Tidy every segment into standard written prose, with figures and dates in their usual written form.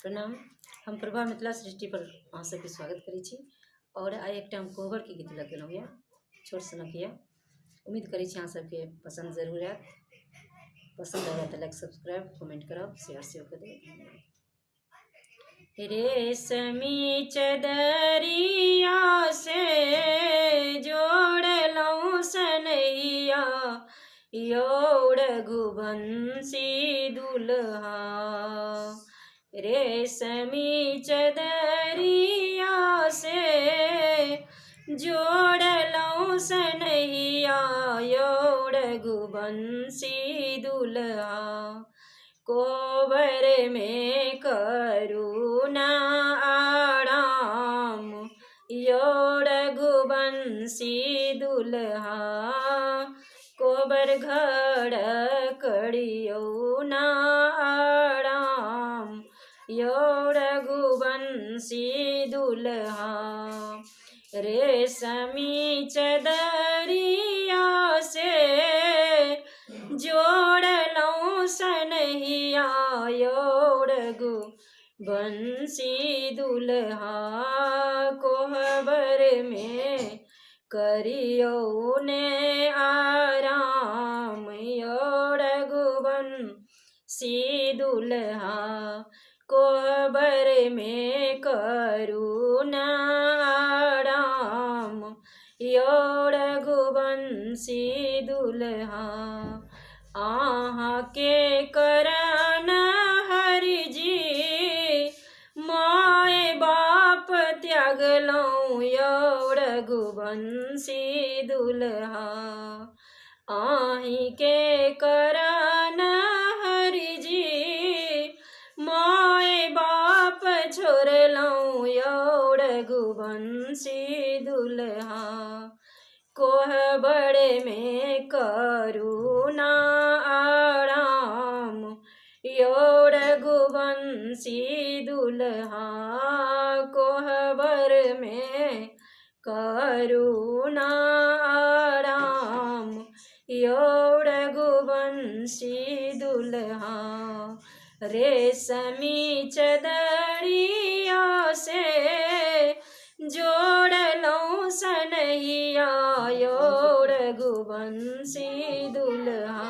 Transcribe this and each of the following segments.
प्रणाम। हम प्रभा मिथिला सृष्टि पर अहाँ सबके स्वागत करै छी। और आइ एकटा हम कोहबर के गीत लऽ गेलहुँ यऽ, छोट सनक यऽ। उम्मीद करै छी अहाँ सबके पसंद जरूर आयत। पसंद आयत तऽ लाइक सब्सक्राइब कमेंट करब, शेयर सेहो कऽ देब। रेशमी चदरिया से जोड़लहुँ सनैया, यौ रघुवंशी दुल्हा। रेशमी चदरिया से जोड़लहुँ सनैया, यौ रघुवंशी दुल्हा। कोबर में करुणा आराम, यौ रघुवंशी दुल्हा। कोबर घर करियौ ना आराम, यौ रघुवंशी दुल्हा। रेशमी चदरिया से जोड़लहुँ सनहिया, यौ रघुवंशी दुल्हा। कोहबर में करियौ ने आराम, यौ रघुवंशी दुल्हा। कोहबर में करुणा आराम, यौ रघुवंशी दुल्हा। अहाँके करन हरि जी माय बाप त्यागलहुँ, यौ रघुवंशी दुल्हा। अहींके करन हरि जी माय बाप छोड़लहुँ, यौ रघुवंशी दुल्हा। कोहबर में करुणा आराम, यौ रघुवंशी दुल्हा। कोहबर में करुणा आराम, यौ रघुवंशी दुल्हा। रेशमी चदरिया से जोड़लहुँ सनहिया, यौ रघुवंशी दुल्हा।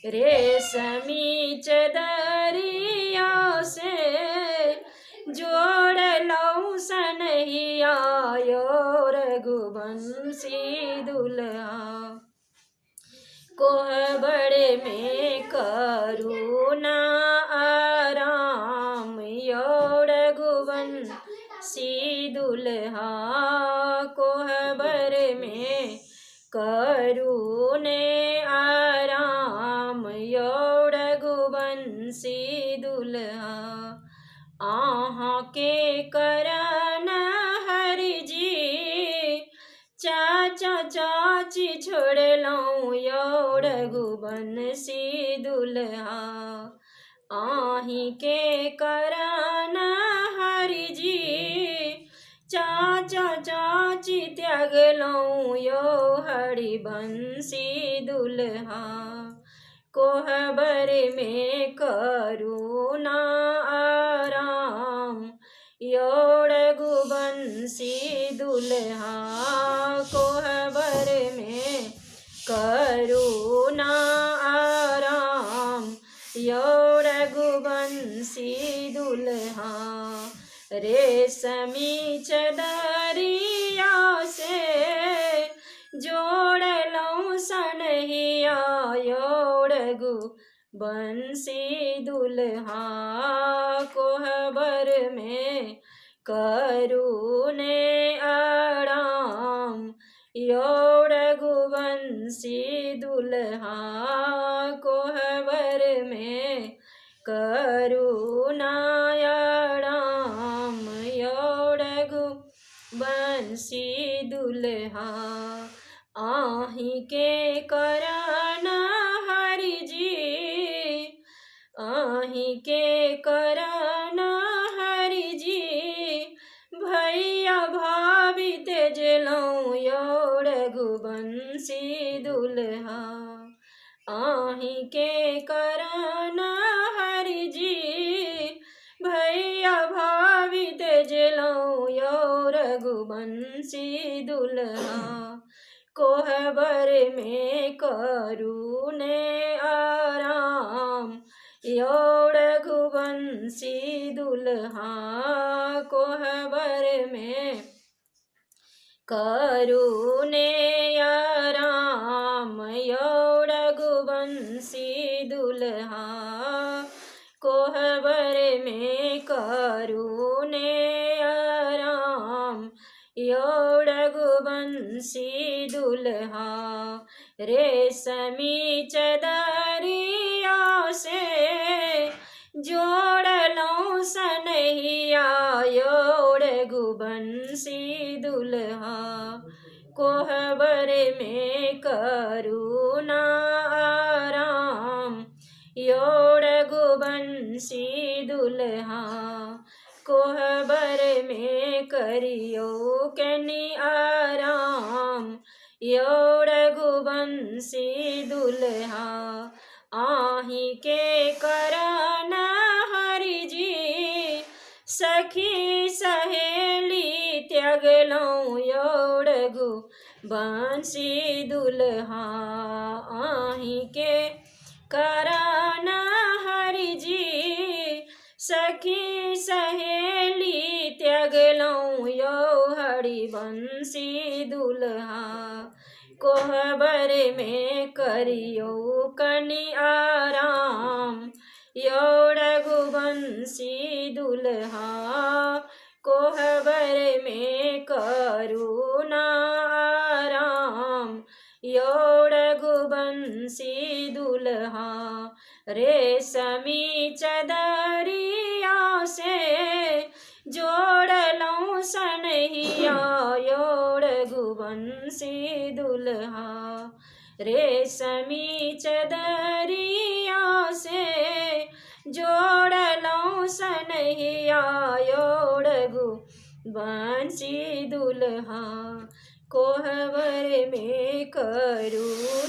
रेशमी चदरिया से जोड़लहुँ सनहिया, यौ रघुवंशी दुल्हा। कोहबर में करुणा आराम, यौ रघुवंशी दुल्हा। कोहबर में करुणे आराम, यौ रघुवंशी दुल्हा। अहाँके करन हरि जी चाचा चाची छोड़लहुँ, यौ रघुवंशी दुल्हा। अहींके करन हरि जी चाचा चाची त्यागलहुँ, यौ हरिवंशी दुल्हा। कोहबर में करुणा आराम, यौ रघुवंशी दुल्हा। कोहबर में करुणा आराम, यौ रघुवंशी दुल्हा। रेशमी चदरिया से जोड़लहुँ सनहिया, यौ रघुवंशी दुल्हा। कोहबर में करुणे आराम, यौ रघुवंशी दुल्हा। कोहबर में करुणा आराम, यौ रघुवंशी दुल्हा। अहींके करन हरि जी अहींके करन हरि जी भैया भाभी तेजलहुँ, यौ रघुवंशी दुल्हा। अहींके करन हरि जी दुल्हा कोहबर में करूने आराम यो रघुवंशी दुल्हा कोहबर में करूने आराम यो रघुवंशी दुल्हा कोहबर में करूने आराम यो रघुवंशी दुल्हा रेशमी चदरिया से जोड़ लो सनहिया यो रघुवंशी दुल्हा कोहबर में करुणा आराम यो रघुवंशी दुल्हा कोहबर में करियो कनि आराम यो रघुवंशी दुल्हा आही के करन हरि जी सखी सहेली त्यागलौं यो रघुवंशी दुल्हा आही के करन हरि जी सखी सहेली त्यागलौं यो हरिवंशी दुल्हा कोहबर में करियो कनि आराम यो रघुवंशी दुल्हा कोहबर में करुणा आराम यो रघुवंशी दुल्हा रेशमी चदरिया से जोड़ लो सनहिया यो रघुवंशी दुल्हा रेशमी चदरिया से जोड़ लो सनहिया यो रघुवंशी दुल्हा कोहबर में करूँ